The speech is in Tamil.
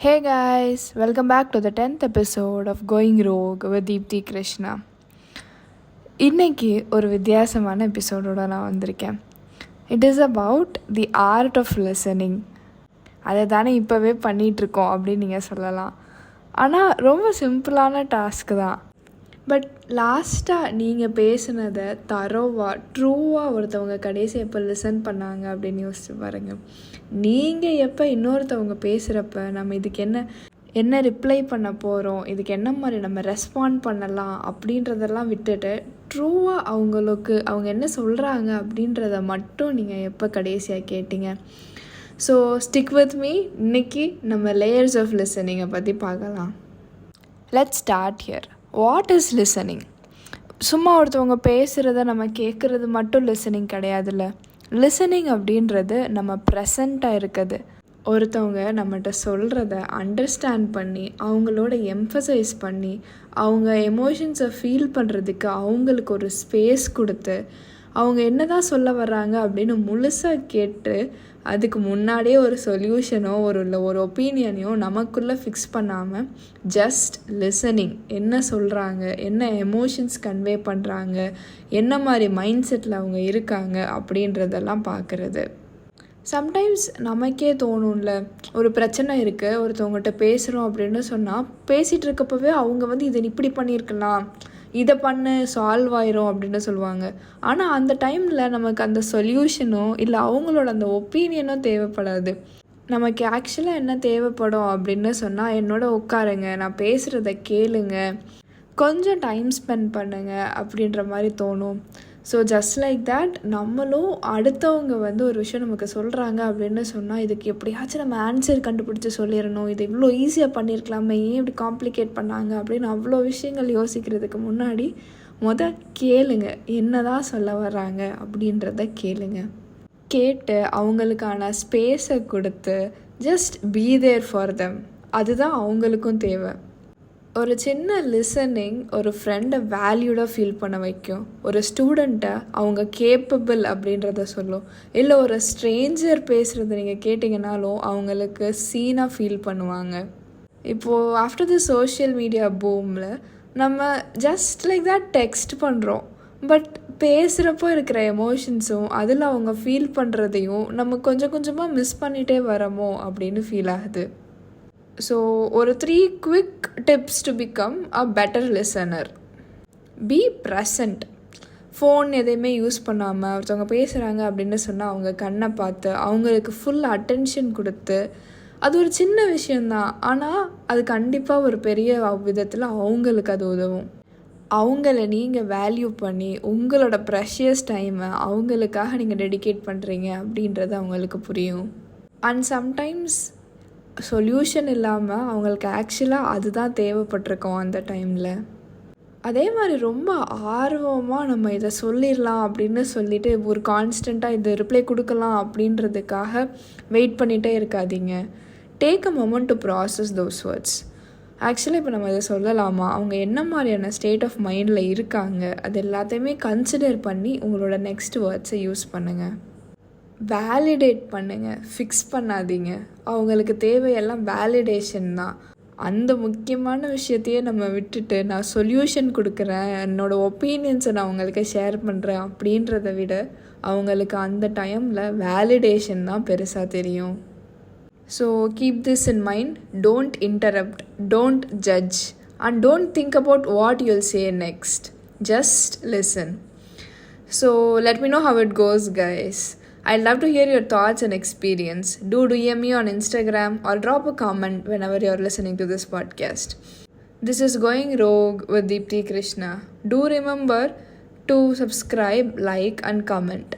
Hey guys, welcome back to the 10th episode of Going Rogue with Deepthi Krishna. இன்னைக்கு ஒரு வித்தியாசமான எபிசோடோட நான் வந்திருக்கேன். It is about the art of listening. அதை தானே இப்போவே பண்ணிகிட்ருக்கோம் அப்படின்னு நீங்கள் சொல்லலாம். ஆனால் ரொம்ப சிம்பிளான டாஸ்க்கு தான். பட் லாஸ்ட்டாக நீங்கள் பேசுனதை ட்ரூவாக ஒருத்தவங்க கடைசி எப்போ லிசன் பண்ணாங்க அப்படின்னு யோசிச்சு பாருங்கள். நீங்கள் எப்போ இன்னொருத்தவங்க பேசுகிறப்ப நம்ம இதுக்கு என்ன ரிப்ளை பண்ண போகிறோம், இதுக்கு என்ன மாதிரி நம்ம ரெஸ்பாண்ட் பண்ணலாம் அப்படின்றதெல்லாம் விட்டுட்டு ட்ரூவாக அவங்க என்ன சொல்கிறாங்க அப்படின்றத மட்டும் நீங்கள் எப்போ கடைசியாக கேட்டீங்க. So stick with me. இன்னைக்கு நம்ம லேயர்ஸ் ஆஃப் லிசனிங்கை பற்றி பார்க்கலாம். Let's start here. What is listening? சும்மா ஒருத்தவங்க பேசுகிறத நம்ம கேட்குறது மட்டும் லிசனிங் கிடையாதுல்ல. லிசனிங் அப்படின்றது நம்ம ப்ரெசண்ட்டாக இருக்குது. ஒருத்தவங்க நம்மகிட்ட சொல்கிறத அண்டர்ஸ்டாண்ட் பண்ணி அவங்களோட எம்ஃபசைஸ் பண்ணி அவங்க எமோஷன்ஸை ஃபீல் பண்ணுறதுக்கு அவங்களுக்கு ஒரு ஸ்பேஸ் கொடுத்து அவங்க என்ன தான் சொல்ல வர்றாங்க அப்படின்னு முழுசாக கேட்டு அதுக்கு முன்னாடியே ஒரு சொல்யூஷனோ ஒரு ஒப்பீனியனையோ நமக்குள்ளே ஃபிக்ஸ் பண்ணாமல் ஜஸ்ட் லிசனிங், என்ன சொல்கிறாங்க, என்ன எமோஷன்ஸ் கன்வே பண்ணுறாங்க, என்ன மாதிரி மைண்ட் செட்டில் அவங்க இருக்காங்க அப்படின்றதெல்லாம் பார்க்குறது. சம்டைம்ஸ் நமக்கே தோணும்ல, ஒரு பிரச்சனை இருக்குது, ஒருத்தவங்ககிட்ட பேசுகிறோம் அப்படின்னு சொன்னால் பேசிகிட்டு இருக்கப்பவே அவங்க இதை இப்படி பண்ணியிருக்கலாம், இதை பண்ணு சால்வ் ஆயிரும் அப்படின்னு சொல்லுவாங்க. ஆனால் அந்த டைமில் நமக்கு அந்த சொல்யூஷனோ இல்லை அவங்களோட அந்த ஒப்பீனியனோ தேவைப்படாது. நமக்கு ஆக்சுவலாக என்ன தேவைப்படும் அப்படின்னு சொன்னால், என்னோட உட்காருங்க, நான் பேசுகிறத கேளுங்க, கொஞ்சம் டைம் ஸ்பெண்ட் பண்ணுங்க அப்படின்ற மாதிரி தோணும். ஸோ ஜஸ்ட் லைக் தேட் நம்மளும் அடுத்தவங்க ஒரு விஷயம் நமக்கு சொல்கிறாங்க அப்படின்னு சொன்னால் இதுக்கு எப்படியாச்சும் நம்ம ஆன்சர் கண்டுபிடிச்சி சொல்லிடணும், இது இவ்வளோ ஈஸியாக பண்ணியிருக்கலாமே, ஏன் இப்படி காம்ப்ளிகேட் பண்ணாங்க அப்படின்னு அவ்வளோ விஷயங்கள் யோசிக்கிறதுக்கு முன்னாடி கேளுங்க, என்ன தான் சொல்ல வர்றாங்க அப்படின்றத கேளுங்க. கேட்டு அவங்களுக்கான ஸ்பேஸை கொடுத்து just be there for them. அதுதான் அவங்களுக்கும் தேவை. ஒரு சின்ன லிசனிங் ஒரு ஃப்ரெண்டை வேல்யூடாக ஃபீல் பண்ண வைக்கும். ஒரு ஸ்டூடெண்ட்டை அவங்க கேப்பபிள் அப்படின்றத சொல்லும். இல்லை ஒரு ஸ்ட்ரேஞ்சர் பேசுகிறத நீங்கள் கேட்டிங்கனாலும் அவங்களுக்கு சீனாக ஃபீல் பண்ணுவாங்க. இப்போது ஆஃப்டர் தி சோஷியல் மீடியா பூமில் நம்ம ஜஸ்ட் லைக் தட் டெக்ஸ்ட் பண்ணுறோம். பட் பேசுகிறப்போ இருக்கிற எமோஷன்ஸும் அதில் அவங்க ஃபீல் பண்ணுறதையும் நம்ம கொஞ்சம் கொஞ்சமாக மிஸ் பண்ணிகிட்டே வரமோ அப்படின்னு ஃபீல் ஆகுது. ஸோ ஒரு 3 quick tips to become a better listener. Be present. Phone எதையுமே யூஸ் பண்ணாமல் ஒருத்தவங்க பேசுகிறாங்க அப்படின்னு சொன்னால் அவங்க கண்ணை பார்த்து அவங்களுக்கு ஃபுல் அட்டென்ஷன் கொடுத்து, அது ஒரு சின்ன விஷயந்தான், ஆனால் அது கண்டிப்பாக ஒரு பெரிய விதத்தில் அவங்களுக்கு அது உதவும். அவங்கள நீங்கள் வேல்யூ பண்ணி உங்களோட ப்ரெஷியஸ் டைமை அவங்களுக்காக நீங்கள் டெடிகேட் பண்ணுறீங்க அப்படின்றது அவங்களுக்கு புரியும். அண்ட் சம்டைம்ஸ் சொல்யூஷன் இல்லாமல் அவங்களுக்கு ஆக்சுவலாக அதுதான் தேவைப்பட்டிருக்கோம் அந்த டைமில். அதே மாதிரி ரொம்ப ஆர்வமாக நம்ம இதை சொல்லிடலாம் அப்படின்னு சொல்லிட்டு ஒரு கான்ஸ்டண்ட்டாக இது ரிப்ளை கொடுக்கலாம் அப்படின்றதுக்காக வெயிட் பண்ணிகிட்டே இருக்காதீங்க. Take a moment to process those words. ஆக்சுவலாக இப்போ நம்ம இதை சொல்லலாமா, அவங்க என்ன மாதிரியான ஸ்டேட் ஆஃப் மைண்டில் இருக்காங்க, அது எல்லாத்தையுமே கன்சிடர் பண்ணி உங்களோட நெக்ஸ்ட் வேர்ட்ஸை யூஸ் பண்ணுங்கள். வேலிடேட் பண்ணுங்கள், ஃபிக்ஸ் பண்ணாதீங்க. அவங்களுக்கு தேவையெல்லாம் வேலிடேஷன் தான். அந்த முக்கியமான விஷயத்தையே நம்ம விட்டுட்டு நான் சொல்யூஷன் கொடுக்குறேன், என்னோடய ஒப்பீனியன்ஸை நான் அவங்களுக்கு ஷேர் பண்ணுறேன் அப்படின்றத விட அவங்களுக்கு அந்த டைமில் வேலிடேஷன் தான் பெருசாக தெரியும். So keep this in mind. Don't interrupt, don't judge and don't think about what you'll say next. Just listen. So let me know how it goes, guys. I'd love to hear your thoughts and experience. Do DM me on Instagram or drop a comment whenever you're listening to this podcast. This is Going Rogue with Deepthi Krishna. Do remember to subscribe, like and comment.